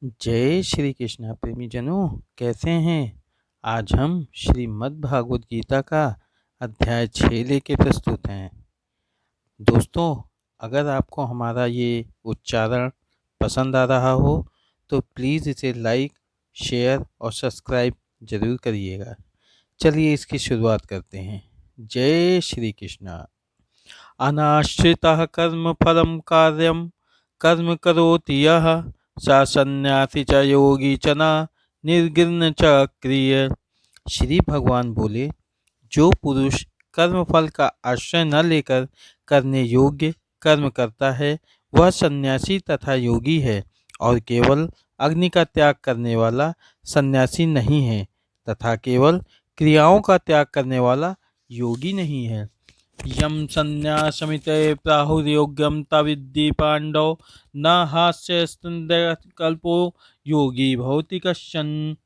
जय श्री कृष्णा प्रेमी जनों, कैसे हैं। आज हम श्रीमद् भागवत गीता का अध्याय 6 लेके प्रस्तुत हैं। दोस्तों, अगर आपको हमारा ये उच्चारण पसंद आ रहा हो तो प्लीज़ इसे लाइक, शेयर और सब्सक्राइब ज़रूर करिएगा। चलिए इसकी शुरुआत करते हैं। जय श्री कृष्णा। अनाश्रितः कर्मफलं कार्यं कर्म करोति यः स सन्न्यासी च योगी च न निर्घृण च क्रिय। श्री भगवान बोले, जो पुरुष कर्मफल का आश्रय न लेकर करने योग्य कर्म करता है वह सन्यासी तथा योगी है, और केवल अग्नि का त्याग करने वाला सन्यासी नहीं है तथा केवल क्रियाओं का त्याग करने वाला योगी नहीं है। यम संन्यासमिते प्राहुर्योग्यम तविद्धि पांडव न हास्यकल्पो योगी भौतिकश्चन।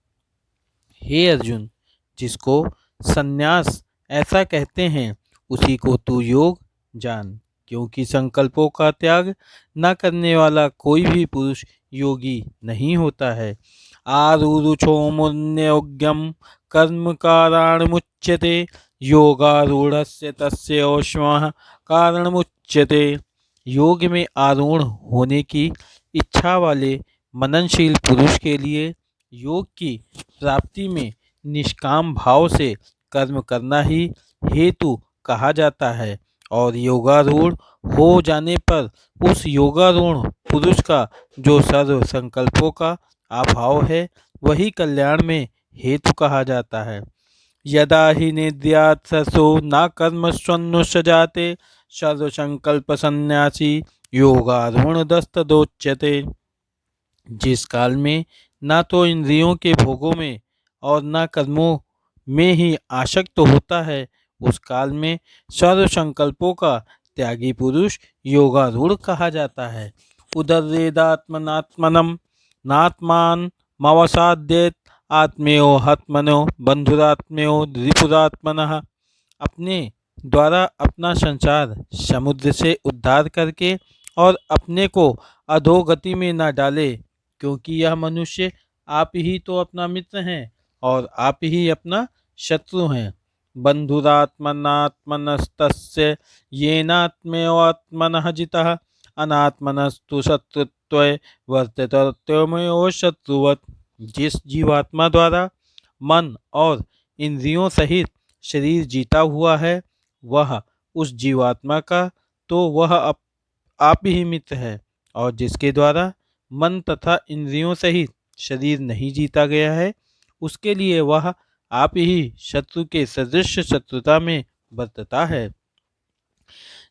हे अर्जुन, जिसको संन्यास ऐसा कहते हैं उसी को तू योग जान, क्योंकि संकल्पों का त्याग न करने वाला कोई भी पुरुष योगी नहीं होता है। आरुरुक्षोमुन्योग्यम कर्म कारणमुच्यते योगारूढ़स्य तस्य औष्मः कारणमुच्यते। योग में आरूढ़ होने की इच्छा वाले मननशील पुरुष के लिए योग की प्राप्ति में निष्काम भाव से कर्म करना ही हेतु कहा जाता है, और योगारूढ़ हो जाने पर उस योगारूढ़ पुरुष का जो सर्व संकल्पों का अभाव है वही कल्याण में हेतु कहा जाता है। यदा हि निद्यात् ससो न कर्मस्वनुसजाते सर्वसंकल्प सन्यासी योगारूढ़स्तदोच्यते। जिस काल में न तो इंद्रियों के भोगों में और न कर्मों में ही आसक्त होता है, उस काल में सर्व संकल्पों का त्यागी पुरुष योगारूढ़ कहा जाता है। उदर्रेदात्मनात्मनम नात्मान मवसाद्येत आत्मेयो हत्मनो बंधुरात्मयो रिपुरात्मनः। अपने द्वारा अपना संसार समुद्र से उद्धार करके और अपने को अधोगति में न डाले, क्योंकि यह मनुष्य आप ही तो अपना मित्र हैं और आप ही अपना शत्रु हैं। बंधुरात्मनात्मनस्तस्य येनात्मेवात्मनः जितः अनात्मनस्तु शत्रुत्वे वर्तते शत्रुवत्। जिस जीवात्मा द्वारा मन और इंद्रियों सहित शरीर जीता हुआ है वह उस जीवात्मा का तो वह आप ही मित्र है, और जिसके द्वारा मन तथा इंद्रियों सहित शरीर नहीं जीता गया है उसके लिए वह आप ही शत्रु के सदृश शत्रुता में बरतता है।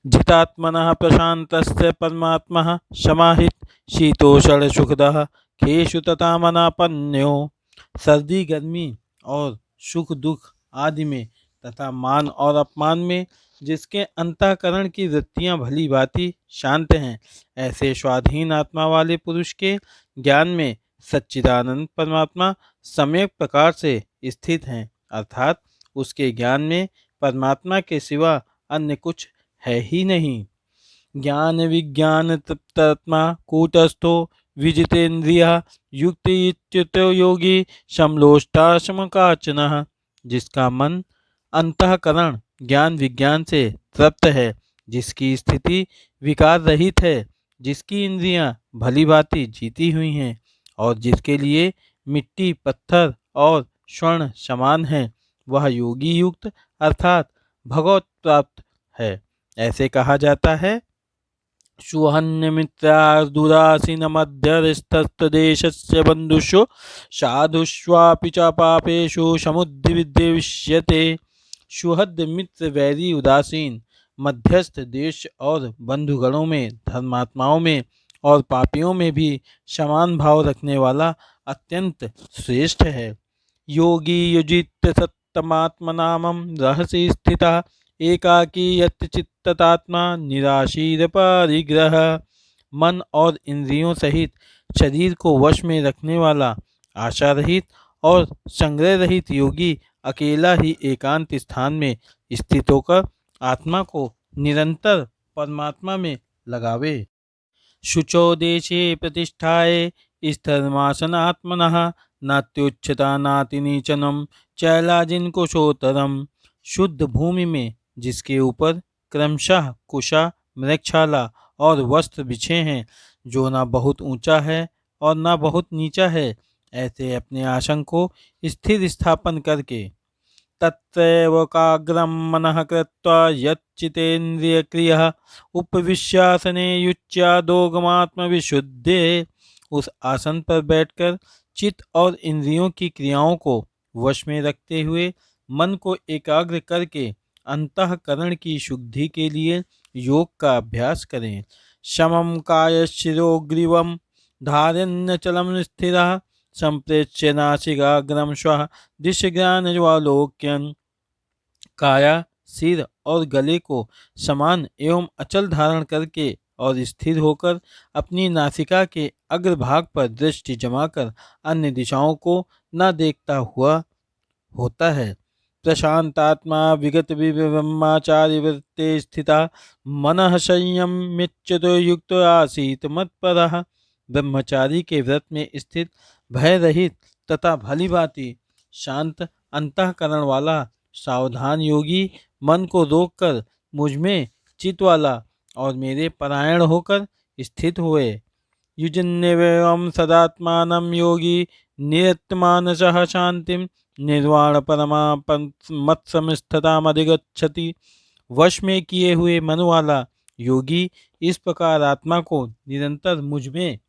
जितात्मनः प्रशांतस्य परमात्मा समाहित शीतोषण सुखदः खेषु तथा मनापन्यो। सर्दी गर्मी और सुख दुख आदि में तथा मान और अपमान में जिसके अंतःकरण की वृत्तियां भली भांति शांत हैं, ऐसे स्वाधीन आत्मा वाले पुरुष के ज्ञान में सच्चिदानंद परमात्मा सम्यक प्रकार से स्थित हैं, अर्थात उसके ज्ञान में परमात्मा के सिवा अन्य कुछ है ही नहीं। ज्ञान विज्ञान तत्मा कूटस्थो विजितेन्द्रिय युक्त इत्युतो योगी समलोष्टाश्मकाचनः। जिसका मन अंतःकरण ज्ञान विज्ञान से तृप्त है, जिसकी स्थिति विकार रहित है, जिसकी इंद्रियां भली भांति जीती हुई हैं और जिसके लिए मिट्टी पत्थर और स्वर्ण समान है, वह योगी युक्त अर्थात भगवत प्राप्त है। ऐसे कहा जाता है। सुहन्यमित्रादुदासीन मध्यस्थदेशस्य बंधुषु साधुष्वापि च पापेषु समुद्विद्यविष्यते। सुहृद मित्र वैरी उदासीन मध्यस्थ देश और बंधुगणों में धर्मात्माओं में और पापियों में भी समान भाव रखने वाला अत्यंत श्रेष्ठ है। योगी युजित सत्तमात्मनामं रहसि स्थितः एकाकी यत्चित्ततात्मा निराशीर परिग्रह। मन और इंद्रियों सहित शरीर को वश में रखने वाला आशा रहित और संग्रह रहित योगी अकेला ही एकांत स्थान में स्थित होकर आत्मा को निरंतर परमात्मा में लगावे। शुचो देशे प्रतिष्ठाए स्थिरमासनात्मनः नात्युच्चता नातिनीचनम चैलाजिनकुशोत्तरम। शुद्ध भूमि में जिसके ऊपर क्रमशः कुशा, मृगशाला और वस्त्र बिछे हैं, जो न बहुत ऊंचा है और न बहुत नीचा है, ऐसे अपने आसन को स्थिर स्थापन करके तत्रैवकाग्रं मनः कृत्वा यच्चितेन्द्रियक्रियः उपविश्यासने युच्यादोगमात्मविशुद्धे। उस आसन पर बैठकर चित्त और इंद्रियों की क्रियाओं को वश में रखते हुए मन को एकाग्र करके अंतःकरण की शुद्धि के लिए योग का अभ्यास करें। समं कायशिरोग्रीवं धारयन्नचलं स्थिरः संप्रेक्ष्य नासिकाग्रं श्वः दिशज्ञानज्वालोक्यन्। काया, सिर और गले को समान एवं अचल धारण करके और स्थिर होकर अपनी नासिका के अग्रभाग पर दृष्टि जमाकर अन्य दिशाओं को न देखता हुआ होता है। प्रशांतात्मा विगत ब्रह्मचारी वृत्ते स्थिता मनः संयम्य युक्त आसीत मत्परः। ब्रह्मचारी के व्रत में स्थित भय रहित तथा भली भांति शांत अंतःकरण वाला सावधान योगी मन को रोककर मुझ में चित वाला और मेरे परायण होकर स्थित हुए। युजन्यवेयं सदात्मानं योगी नियतमानसः शांतिं निर्वाण परमा मत्समस्थतामधिगच्छति। वश में किए हुए मन वाला योगी इस प्रकार आत्मा को निरंतर मुझ में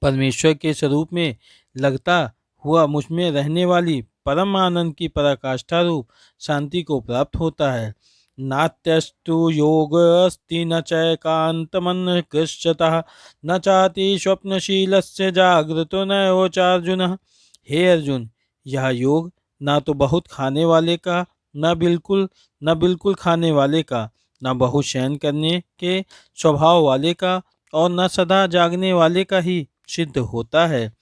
परमेश्वर के स्वरूप में लगता हुआ मुझ में रहने वाली परम आनंद की पराकाष्ठा रूप शांति को प्राप्त होता है। नात्यस्तु योग अस्ति न चैकान्तमन्य कृष्यतः न चाति स्वप्नशीलस्य जागृतो नैवोचार्जुन। हे अर्जुन, यह योग ना तो बहुत खाने वाले का, न बिल्कुल खाने वाले का, न बहुत शयन करने के स्वभाव वाले का और न सदा जागने वाले का ही सिद्ध होता है।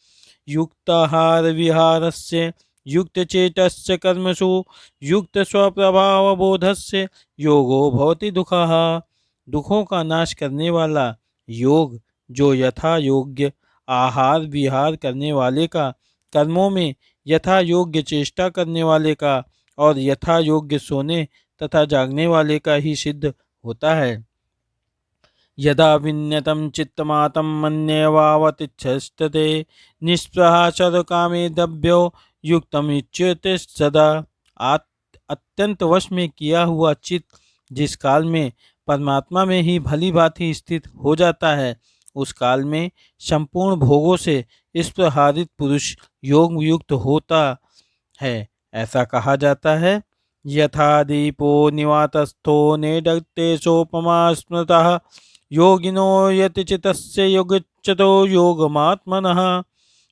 युक्ताहार विहारस्य युक्त चेतस्य कर्मसु युक्त स्वप्रभावबोधस्य योगो भवति दुःखः। दुखों का नाश करने वाला योग जो यथा योग्य आहार विहार करने वाले का, कर्मों में यथा योग्य चेष्टा करने वाले का और यथा योग्य सोने तथा जागने वाले का ही सिद्ध होता है। यदा विन्यतं चित्तमातं मन्येवावतिष्ठते निःस्पृहा सर्वकामे दभ्यो युक्तमुच्यते सदा। अत्यंत वश में किया हुआ चित्त जिस काल में परमात्मा में ही भली भांति स्थित हो जाता है, उस काल में संपूर्ण भोगों से स्पृहारित पुरुष योग युक्त होता है। ऐसा कहा जाता है, यथा दीपो निवातस्थो नेदग्धे सोपमा स्मृतः योगिनो यति चितस्य योगच्यतो योगमात्मनः।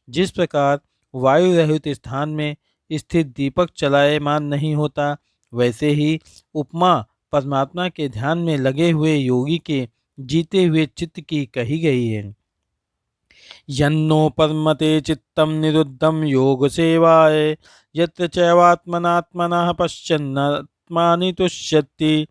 जिस प्रकार वायु रहित स्थान में स्थित दीपक चलायमान नहीं होता, वैसे ही उपमा परमात्मा के ध्यान में लगे हुए योगी के जीते हुए चित्त की कही गई है। यन्नो परमते चित्तम निरुद्धम योग सेवाय यत्र चैवात्मनात्मनः पश्यन्नात्मानि तुष्यति।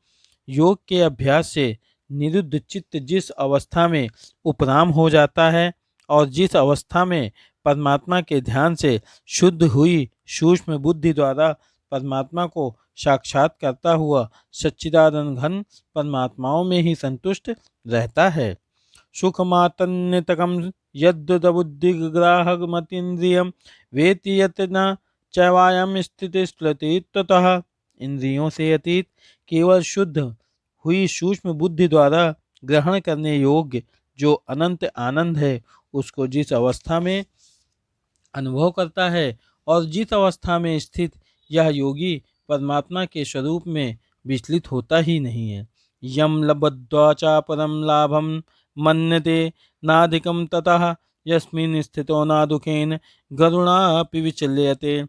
योग के अभ्यास से निरुद्ध चित्त जिस अवस्था में उपराम हो जाता है और जिस अवस्था में परमात्मा के ध्यान से शुद्ध हुई सूक्ष्म बुद्धि द्वारा परमात्मा को साक्षात करता हुआ सच्चिदानंद घन परमात्माओं में ही संतुष्ट रहता है। सुखमातन्यतकम यद्बुद्धिग्राहकमतीन्द्रियं वेति यत् न चैवायं स्थितिस्फलति ततः। इंद्रियों से अतीत केवल शुद्ध हुई सूक्ष्म बुद्धि द्वारा ग्रहण करने योग्य जो अनंत आनंद है, उसको जिस अवस्था में अनुभव करता है और जिस अवस्था में स्थित यह योगी परमात्मा के स्वरूप में विचलित होता ही नहीं है। यम लब्ध्वा च परम लाभम मन्यते नाधिकम ततः यस्मिन् स्थितो न दुखेन गरुणापि विचल्यते।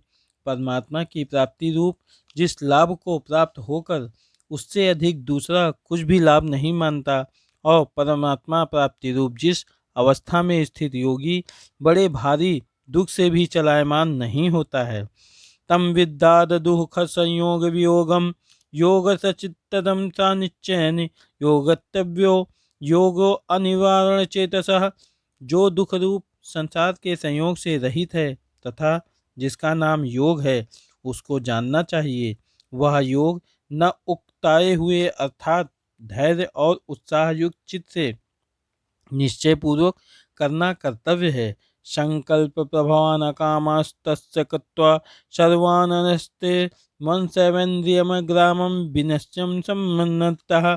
परमात्मा की प्राप्ति रूप जिस लाभ को प्राप्त होकर उससे अधिक दूसरा कुछ भी लाभ नहीं मानता और परमात्मा प्राप्ति रूप जिस अवस्था में स्थित योगी बड़े भारी दुख से भी चलायमान नहीं होता है, तम विद्याद दुख संयोग वियोगम योग सचित्तदम सा निश्चयन योगतव्यो योगो अनिवारण चेतसः। जो दुख रूप संसार के संयोग से रहित है तथा जिसका नाम योग है उसको जानना चाहिए। वह योग न उकताए हुए अर्थात धैर्य और उत्साह युक्त चित्त से निश्चय पूर्वक करना कर्तव्य है। संकल्प प्रभावान कामस्तस्य कृत्वा सर्वानस्ते मनसैवेन्द्रियम ग्रामम विनश्यम सम्मन्नतः।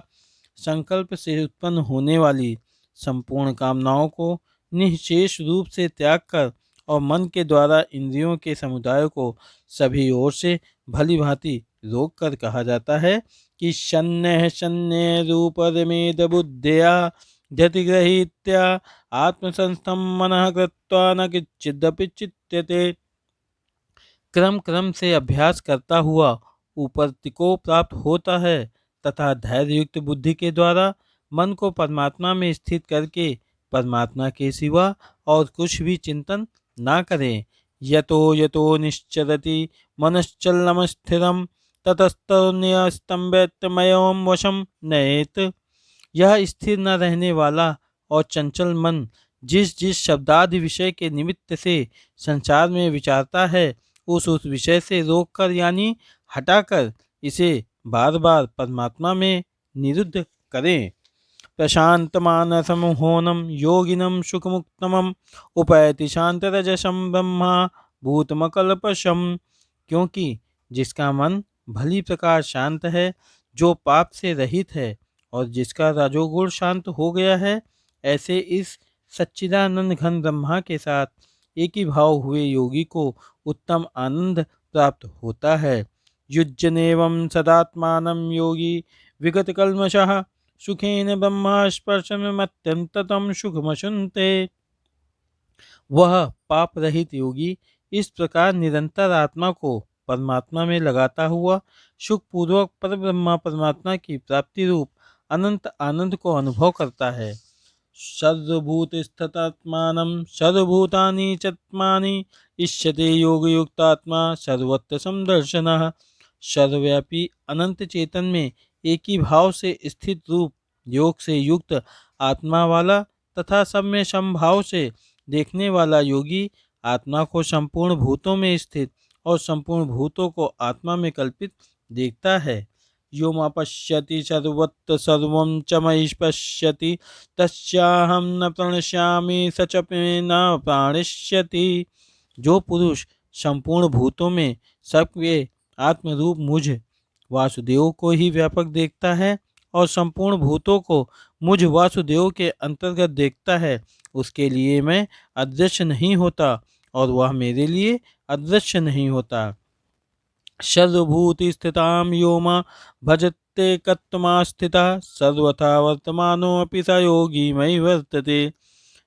संकल्प से उत्पन्न होने वाली संपूर्ण कामनाओं को निःशेष रूप से त्याग कर और मन के द्वारा इंद्रियों के समुदाय को सभी ओर से भली भांति रोक कर कहा जाता है कि शन्य शन्य रूप रमेद बुद्धया धतिग्रहीत्या आत्मसंस्थम मनः कृत्वा न किंचिदपि चित्यते। क्रम क्रम से अभ्यास करता हुआ उपरति को प्राप्त होता है तथा धैर्य युक्त बुद्धि के द्वारा मन को परमात्मा में स्थित करके परमात्मा के सिवा और कुछ भी चिंतन ना करें। यतो यतो निश्चरति मनश्चलनम स्थिरम ततस्तन्यस्तम्भेत्मयों वशम नयेत। यह स्थिर न रहने वाला और चंचल मन जिस जिस शब्दादि विषय के निमित्त से संसार में विचारता है उस विषय से रोककर यानी हटाकर इसे बार बार परमात्मा में निरुद्ध करें। प्रशांत मानसम होनम योगिनम सुखमुक्तमम उपैति शांतरजसम ब्रह्मा भूतमकल्पशम। क्योंकि जिसका मन भली प्रकार शांत है, जो पाप से रहित है और जिसका रजोगुण शांत हो गया है, ऐसे इस सच्चिदानंद घन ब्रह्मा के साथ एक ही भाव हुए योगी को उत्तम आनंद प्राप्त होता है। युज्यनेवं सदात्मानं योगी विगत कल्मषः सुखेन ब्रह्म स्पर्शमत्यंततम सुखमशुन्ते। वह पाप रहित योगी इस प्रकार निरंतर आत्मा को परमात्मा में लगाता हुआ सुखपूर्वक परब्रह्मा परमात्मा की प्राप्ति रूप अनंत आनंद को अनुभव करता है। सर्वभूत स्थितात्मानं सर्वभूतानि चत्मानि इष्यते योग युक्तात्मा सर्वत्र समदर्शनः। सर्वव्यापी अनंत चेतन में एक ही भाव से स्थित रूप योग से युक्त आत्मा वाला तथा सब में समभाव से देखने वाला योगी आत्मा को संपूर्ण भूतों में स्थित और संपूर्ण भूतों को आत्मा में कल्पित देखता है। यो मा पश्यति सर्वत्र सर्वं च मयि पश्यति तस्याहं न प्रणश्यामि स च मे न प्राणिष्यति। जो पुरुष संपूर्ण भूतों में सबके आत्मरूप मुझ वासुदेव को ही व्यापक देखता है और संपूर्ण भूतों को मुझ वासुदेव के अंतर्गत देखता है, उसके लिए मैं अदृश्य नहीं होता और वह मेरे लिए अदृश्य नहीं होता। सर्वभूति स्थितां यो मा भजते कत्तमा स्थितः सर्वथा वर्तमानोऽपि स योगी मयि वर्तते।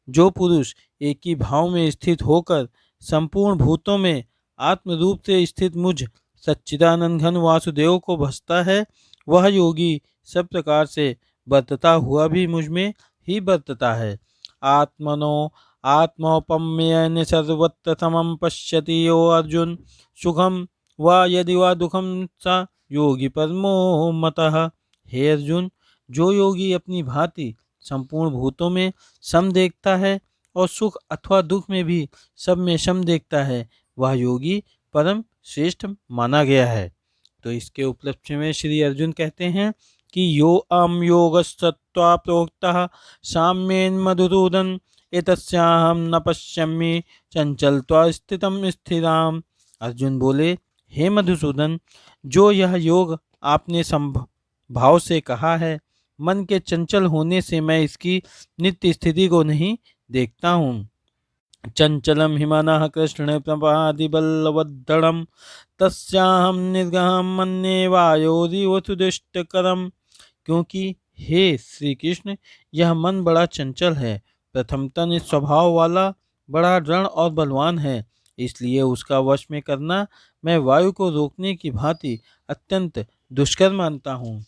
जो पुरुष एक ही भाव में स्थित होकर संपूर्ण भूतों में आत्मरूप से स्थित मुझ सच्चिदानंद घन वासुदेव को भजता है, वह योगी सब प्रकार से बरतता हुआ भी मुझ में ही बरतता है। आत्मनो आत्मौपम्येन सर्वत्र समं पश्यति यो अर्जुन सुखम वा यदि वा दुखम सा योगी परमो मतः। हे अर्जुन, जो योगी अपनी भांति संपूर्ण भूतों में सम देखता है और सुख अथवा दुख में भी सब में सम देखता है, वह योगी परम श्रेष्ठ माना गया है। तो इसके उपलक्ष्य में श्री अर्जुन कहते हैं कि यो अम योगस्तत्वा प्रोक्तः साम्येन मधुसूदन एतस्याहं न पश्यामि चंचलत्वा स्थितम स्थिराम। अर्जुन बोले, हे मधुसूदन, जो यह योग आपने संभाव से कहा है, मन के चंचल होने से मैं इसकी नित्य स्थिति को नहीं देखता हूँ। चंचलम हिमनः कृष्ण प्रपादि बल्लवद्धरम तस्याहं निर्गहं मन्ये वायोरिव सुदुष्टकरम। क्योंकि हे श्री कृष्ण, यह मन बड़ा चंचल है, प्रथमतः स्वभाव वाला, बड़ा दृढ़ और बलवान है, इसलिए उसका वश में करना मैं वायु को रोकने की भांति अत्यंत दुष्कर मानता हूँ।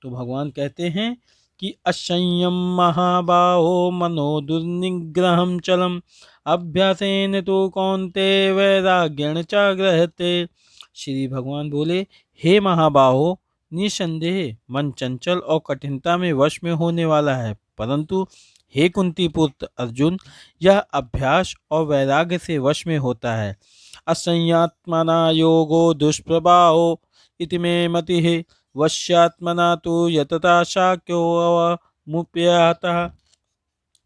तो भगवान कहते हैं कि असंयम महाबाहो मनो दुर्निग्रहम चलम अभ्यासेन तो कौन्तेय वैराग्येण च गृह्यते। श्री भगवान बोले, हे महाबाहो, निसंदेह मन चंचल और कठिनता में वश में होने वाला है, परंतु हे कुंती पुत्र अर्जुन, यह अभ्यास और वैराग्य से वश में होता है। असंयत्मना योगो दुष्प्रभावो इति मे मतिः, वश्यात्मना तो यतता शाक्यो मुप्यतः।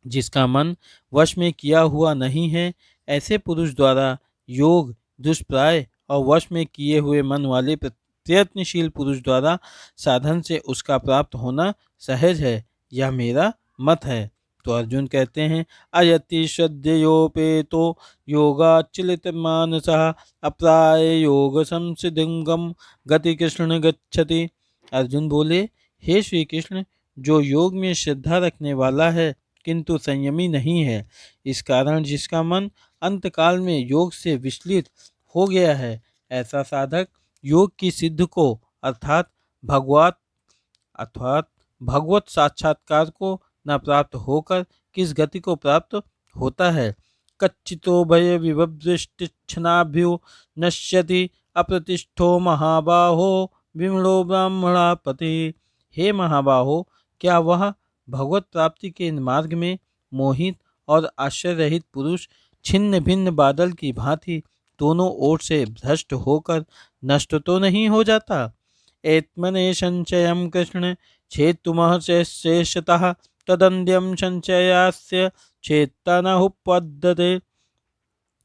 जिसका मन वश में किया हुआ नहीं है, ऐसे पुरुष द्वारा योग दुष्प्राय और वश में किए हुए मन वाले प्रयत्नशील पुरुष द्वारा साधन से उसका प्राप्त होना सहज है। यह मेरा मत है। तो अर्जुन कहते हैं, अयति श्रद्धयोपेतो योगाचलित मानसः अप्राय योग संसिधिंगम गति कृष्ण गच्छति। अर्जुन बोले, हे श्री कृष्ण, जो योग में श्रद्धा रखने वाला है किंतु संयमी नहीं है, इस कारण जिसका मन अंतकाल में योग से विचलित हो गया है, ऐसा साधक योग की सिद्ध को अर्थात भगवत साक्षात्कार को न प्राप्त होकर किस गति को प्राप्त होता है। कच्चितो भय विभवृष्टिच्छनाभ्यो नश्यति अप्रतिष्ठो महाबाहो विमलो ब्राह्मणापति। हे महाबाहो, क्या वह भगवत प्राप्ति के मार्ग में मोहित और आश्चर्य रहित पुरुष छिन्न भिन्न बादल की भांति दोनों ओर से भ्रष्ट होकर नष्ट तो नहीं हो जाता। एत्मने संचयम कृष्ण छेतुमः शेषतः तदन्यम संचयास्य चेता न उपपद्यते।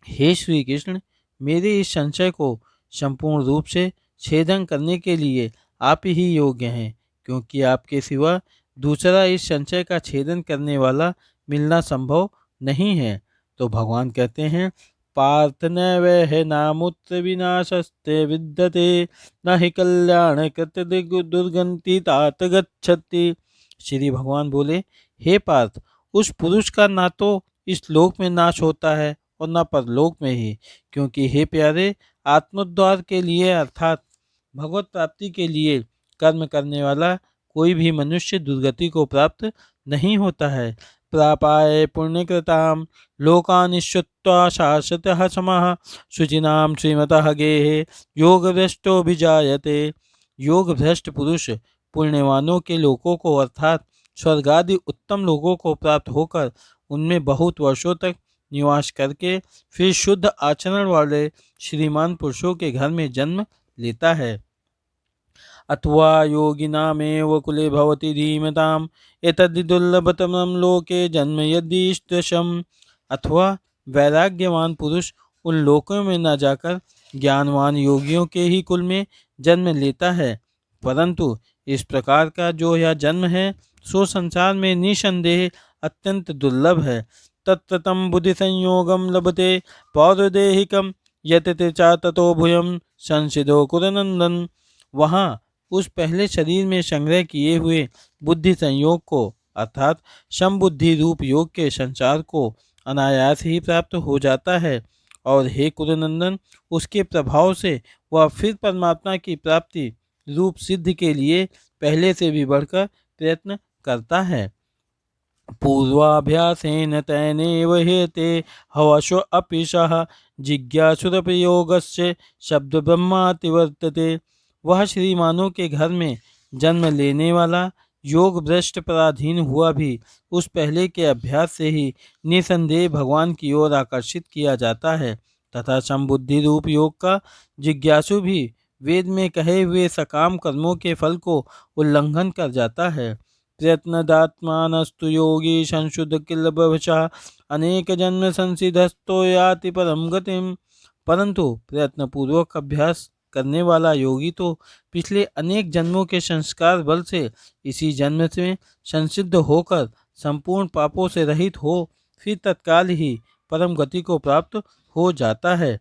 हे श्री कृष्ण, मेरे इस संशय को संपूर्ण रूप से छेदन करने के लिए आप ही योग्य हैं, क्योंकि आपके सिवा दूसरा इस संशय का छेदन करने वाला मिलना संभव नहीं है। तो भगवान कहते हैं, पार्थ नैवह नामुत्र विनाशस्ते विद्यते न हि कल्याण कृत दुर्गंति तात गच्छति। श्री भगवान बोले, हे पार्थ, उस पुरुष का ना तो इस लोक में नाश होता है और न परलोक में ही, क्योंकि हे प्यारे, आत्मोद्धार के लिए अर्थात भगवत प्राप्ति के लिए कर्म करने वाला कोई भी मनुष्य दुर्गति को प्राप्त नहीं होता है। प्रापाय पुण्यकृताम लोकानिश्चुत्वा शाश्वतः समः शुचिनाम श्रीमतः गेहे योग भ्रष्टोभिजायते। योग भ्रष्ट पुरुष पुण्यवानों के लोकों को अर्थात स्वर्ग आदि उत्तम लोगों को प्राप्त होकर उनमें बहुत वर्षों तक निवास करके फिर शुद्ध आचरण वाले श्रीमान पुरुषों के घर में जन्म लेता है। अथवा योगिनामेव कुले भवति धीमताम् एतद्धि दुर्लभतमं लोके जन्म यदीष्टशम्। अथवा वैराग्यवान पुरुष उन लोकों में न जाकर ज्ञानवान योगियों के ही कुल में जन्म लेता है, परंतु इस प्रकार का जो यह जन्म है सो संसार में निसंदेह अत्यंत दुर्लभ है। तत्र तं बुद्धि संयोगम लभते पौरुदेहिकम यतते च ततो भूयं संसिदो कुरनंदन। वहाँ उस पहले शरीर में संग्रह किए हुए बुद्धि संयोग को अर्थात समबुद्धि रूप योग के संसार को अनायास ही प्राप्त हो जाता है, और हे कुरुनंदन, उसके प्रभाव से वह फिर परमात्मा की प्राप्ति रूप सिद्धि के लिए पहले से भी बढ़कर प्रयत्न करता है। पूर्वाभ्यासेन तैनेव हेते हवशो अपि सः जिज्ञासुरपि योगस्य शब्द ब्रह्माति वर्तते। वह श्रीमानों के घर में जन्म लेने वाला योग भ्रष्ट पराधीन हुआ भी उस पहले के अभ्यास से ही निसंदेह भगवान की ओर आकर्षित किया जाता है, तथा समबुद्धि रूप योग का जिज्ञासु भी वेद में कहे हुए सकाम कर्मों के फल को उल्लंघन कर जाता है। प्रयत्नदात्मानस्तु योगी संशुद्ध किल भवशः अनेक जन्म संसिद्धस्तो याति परम गतिम। परंतु प्रयत्नपूर्वक अभ्यास करने वाला योगी तो पिछले अनेक जन्मों के संस्कार बल से इसी जन्म में संसिद्ध होकर संपूर्ण पापों से रहित हो फिर तत्काल ही परम गति को प्राप्त हो जाता है।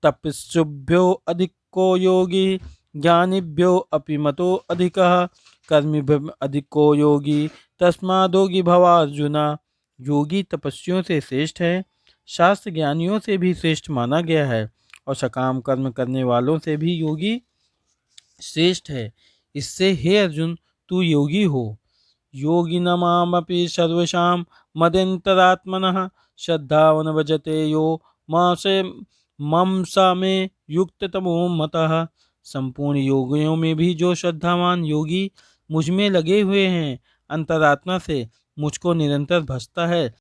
तपस्विभ्यो अधिको योगी ज्ञानिभ्यो अपि मतो अधिकः कर्मिभ्यो अधिको योगी तस्मादोगी भवा अर्जुना। योगी तपस्वियों से श्रेष्ठ है, शास्त्र ज्ञानियों से भी श्रेष्ठ माना गया है, और सकाम कर्म करने वालों से भी योगी श्रेष्ठ है। इससे हे अर्जुन, तू योगी हो। योगिनमामपि सर्वेषां मदेन्तरात्मनः श्रद्धावन् भजते यो मम स मे युक्ततमो मतः। संपूर्ण योगियों में भी जो श्रद्धावान योगी मुझ में लगे हुए हैं, अंतरात्मा से मुझको निरंतर भसता है